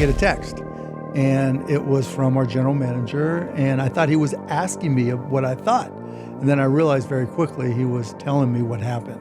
get a text, and it was from our general manager, and I thought he was asking me what I thought. And then I realized very quickly he was telling me what happened.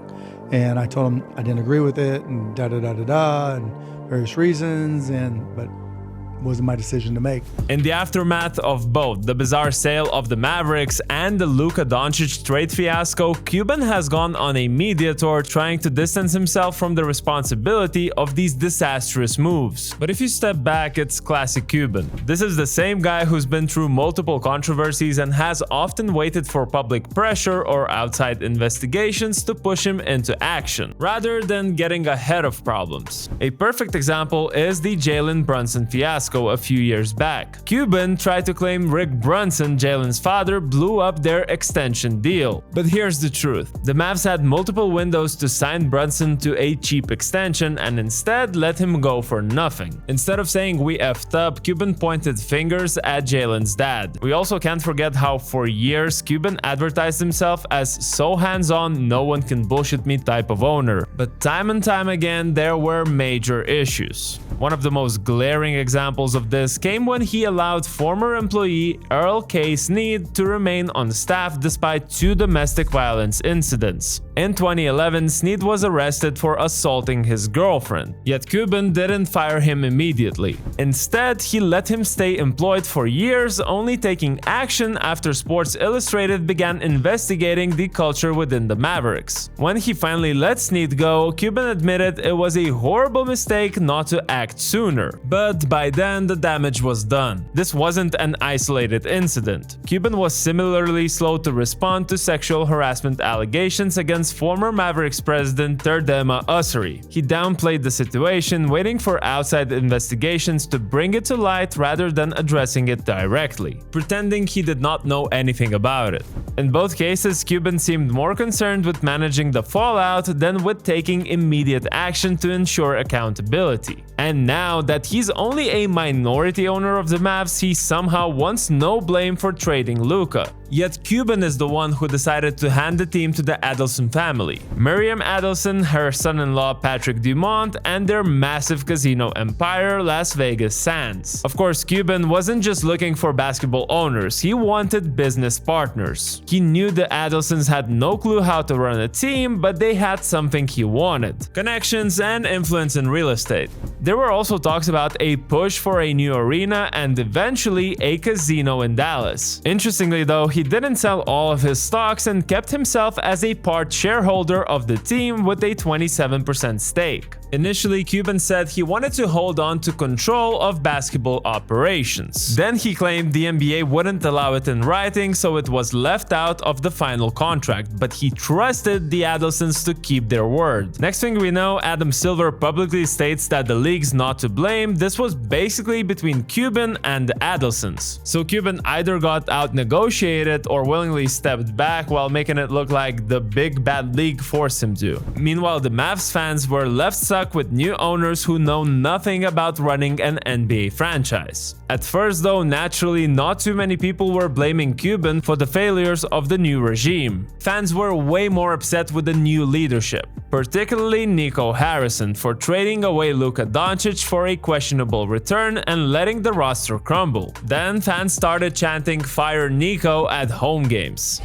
And I told him I didn't agree with it, and da-da-da-da-da, and various reasons, but it wasn't my decision to make. In the aftermath of both the bizarre sale of the Mavericks and the Luka Doncic trade fiasco, Cuban has gone on a media tour trying to distance himself from the responsibility of these disastrous moves. But if you step back, it's classic Cuban. This is the same guy who's been through multiple controversies and has often waited for public pressure or outside investigations to push him into action, rather than getting ahead of problems. A perfect example is the Jalen Brunson fiasco a few years back. Cuban tried to claim Rick Brunson, Jalen's father, blew up their extension deal. But here's the truth. The Mavs had multiple windows to sign Brunson to a cheap extension and instead let him go for nothing. Instead of saying we effed up, Cuban pointed fingers at Jalen's dad. We also can't forget how for years Cuban advertised himself as so hands-on, no one can bullshit me type of owner. But time and time again, there were major issues. One of the most glaring examples of this came when he allowed former employee Earl K. Sneed to remain on staff despite 2 domestic violence incidents. In 2011, Sneed was arrested for assaulting his girlfriend, yet Cuban didn't fire him immediately. Instead, he let him stay employed for years, only taking action after Sports Illustrated began investigating the culture within the Mavericks. When he finally let Sneed go, Cuban admitted it was a horrible mistake not to act sooner. But by then, the damage was done. This wasn't an isolated incident. Cuban was similarly slow to respond to sexual harassment allegations against former Mavericks president Terdema Ussery. He downplayed the situation, waiting for outside investigations to bring it to light rather than addressing it directly, pretending he did not know anything about it. In both cases, Cuban seemed more concerned with managing the fallout than with taking immediate action to ensure accountability. And now that he's only a minority owner of the Mavs, he somehow wants no blame for trading Luka. Yet Cuban is the one who decided to hand the team to the Adelson family. Miriam Adelson, her son-in-law Patrick Dumont, and their massive casino empire, Las Vegas Sands. Of course, Cuban wasn't just looking for basketball owners, he wanted business partners. He knew the Adelsons had no clue how to run a team, but they had something he wanted: connections and influence in real estate. There were also talks about a push for a new arena and eventually a casino in Dallas. Interestingly though, he didn't sell all of his stocks and kept himself as a part shareholder of the team with a 27% stake. Initially, Cuban said he wanted to hold on to control of basketball operations. Then he claimed the NBA wouldn't allow it in writing, so it was left out of the final contract, but he trusted the Adelsons to keep their word. Next thing we know, Adam Silver publicly states that the league's not to blame. This was basically between Cuban and the Adelsons. So Cuban either got out-negotiated or willingly stepped back while making it look like the big bad league forced him to. Meanwhile, the Mavs fans were left stuck with new owners who know nothing about running an NBA franchise. At first though, naturally not too many people were blaming Cuban for the failures of the new regime. Fans were way more upset with the new leadership, particularly Nico Harrison for trading away Luka Doncic for a questionable return and letting the roster crumble. Then fans started chanting "Fire Nico" at home games.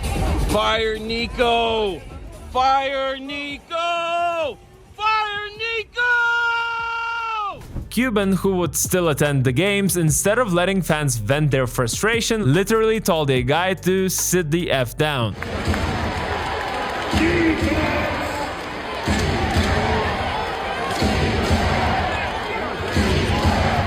Fire Nico! Fire Nico! Fire Nico! Cuban, who would still attend the games, instead of letting fans vent their frustration, literally told a guy to sit the F down.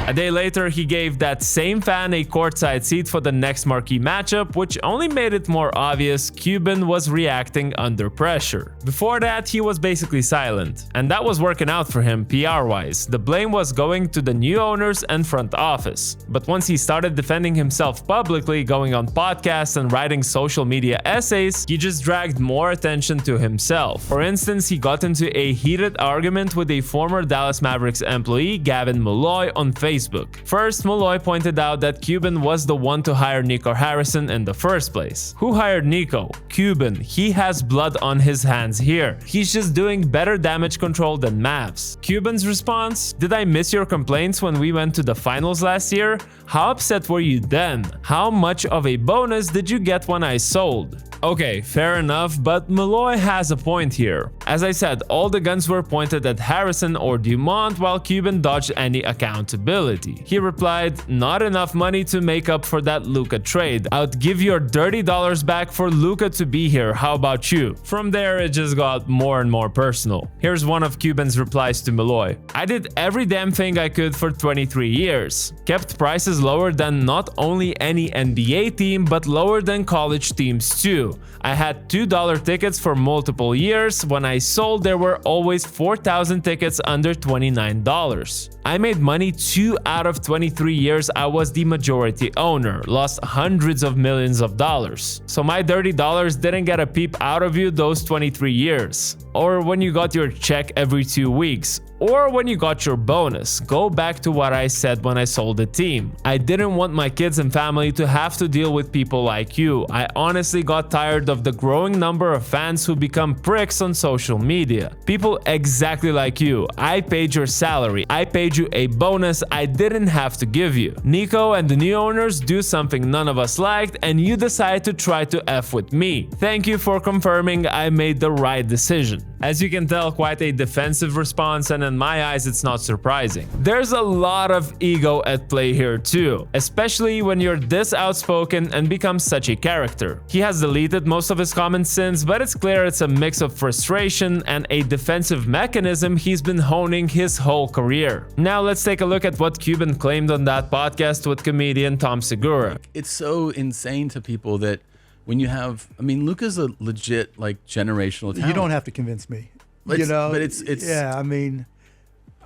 A day later, he gave that same fan a courtside seat for the next marquee matchup, which only made it more obvious Cuban was reacting under pressure. Before that, he was basically silent, and that was working out for him PR-wise. The blame was going to the new owners and front office. But once he started defending himself publicly, going on podcasts and writing social media essays, he just dragged more attention to himself. For instance, he got into a heated argument with a former Dallas Mavericks employee, Gavin Malloy, on Facebook. Facebook. First, Malloy pointed out that Cuban was the one to hire Nico Harrison in the first place. Who hired Nico? Cuban. He has blood on his hands here. He's just doing better damage control than Mavs. Cuban's response? Did I miss your complaints when we went to the finals last year? How upset were you then? How much of a bonus did you get when I sold? Okay, fair enough, but Malloy has a point here. As I said, all the guns were pointed at Harrison or Dumont while Cuban dodged any accountability. He replied, not enough money to make up for that Luka trade. I'd give your dirty dollars back for Luka to be here, how about you? From there, it just got more and more personal. Here's one of Cuban's replies to Malloy. I did every damn thing I could for 23 years. Kept prices lower than not only any NBA team, but lower than college teams too. I had $2 tickets for multiple years. When I sold, there were always 4,000 tickets under $29. I made money 2 out of 23 years I was the majority owner, lost hundreds of millions of dollars. So my dirty dollars didn't get a peep out of you those 23 years. Or when you got your check every 2 weeks. Or when you got your bonus. Go back to what I said when I sold the team. I didn't want my kids and family to have to deal with people like you. I honestly got tired of the growing number of fans who become pricks on social media. People exactly like you. I paid your salary. I paid you a bonus I didn't have to give you. Nico and the new owners do something none of us liked and you decide to try to F with me. Thank you for confirming I made the right decision. As you can tell, quite a defensive response, and in my eyes it's not surprising. There's a lot of ego at play here too, especially when you're this outspoken and become such a character. He has deleted most of his comments since, but it's clear it's a mix of frustration and a defensive mechanism he's been honing his whole career. Now let's take a look at what Cuban claimed on that podcast with comedian Tom Segura. It's so insane to people that when you have, I mean, Luka's a legit like generational talent. You don't have to convince me. But you know, but it's yeah. I mean,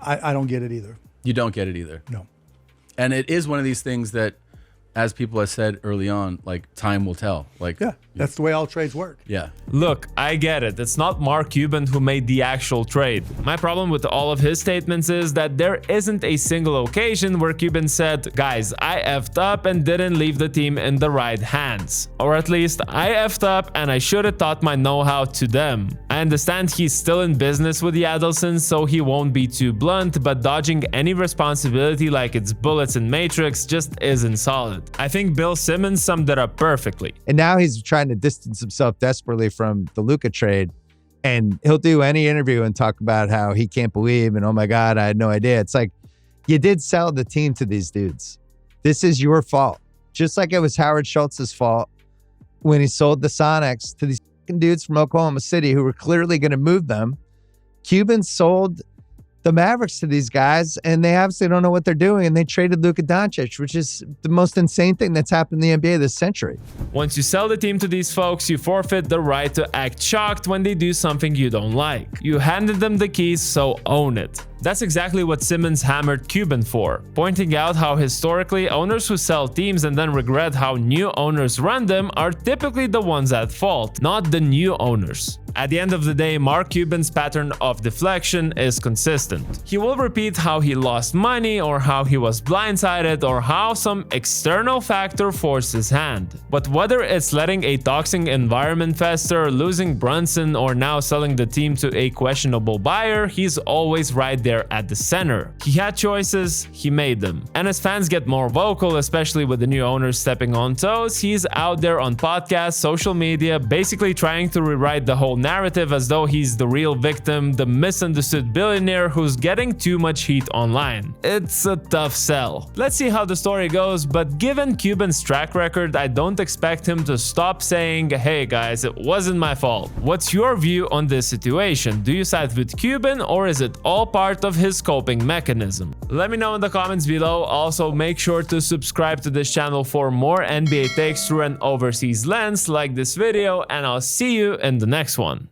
I don't get it either. You don't get it either. No. And it is one of these things that, as people have said early on, like time will tell. Like Yeah, that's the way all trades work. yeah. Look, I get it. It's not Mark Cuban who made the actual trade. My problem with all of his statements is that there isn't a single occasion where Cuban said, guys, I effed up and didn't leave the team in the right hands. Or at least, I effed up and I should have taught my know-how to them. I understand he's still in business with the Adelsons, so he won't be too blunt, but dodging any responsibility like it's bullets in Matrix just isn't solid. I think Bill Simmons summed it up perfectly. And now he's trying to distance himself desperately from the Luka trade. And he'll do any interview and talk about how he can't believe and, oh my God, I had no idea. It's like, you did sell the team to these dudes. This is your fault. Just like it was Howard Schultz's fault when he sold the Sonics to these fucking dudes from Oklahoma City who were clearly going to move them. Cuban sold the Mavericks to these guys, and they obviously don't know what they're doing, and they traded Luka Doncic, which is the most insane thing that's happened in the NBA this century. Once you sell the team to these folks, you forfeit the right to act shocked when they do something you don't like. You handed them the keys, so own it. That's exactly what Simmons hammered Cuban for, pointing out how historically owners who sell teams and then regret how new owners run them are typically the ones at fault, not the new owners. At the end of the day, Mark Cuban's pattern of deflection is consistent. He will repeat how he lost money, or how he was blindsided, or how some external factor forced his hand. But whether it's letting a toxic environment fester, losing Brunson, or now selling the team to a questionable buyer, he's always right there at the center. He had choices, he made them. And as fans get more vocal, especially with the new owners stepping on toes, he's out there on podcasts, social media, basically trying to rewrite the whole narrative as though he's the real victim, the misunderstood billionaire who's getting too much heat online. It's a tough sell. Let's see how the story goes, but given Cuban's track record, I don't expect him to stop saying, hey guys, it wasn't my fault. What's your view on this situation? Do you side with Cuban, or is it all part of his coping mechanism? Let me know in the comments below. Also, make sure to subscribe to this channel for more NBA takes through an overseas lens. Like this video, and I'll see you in the next one.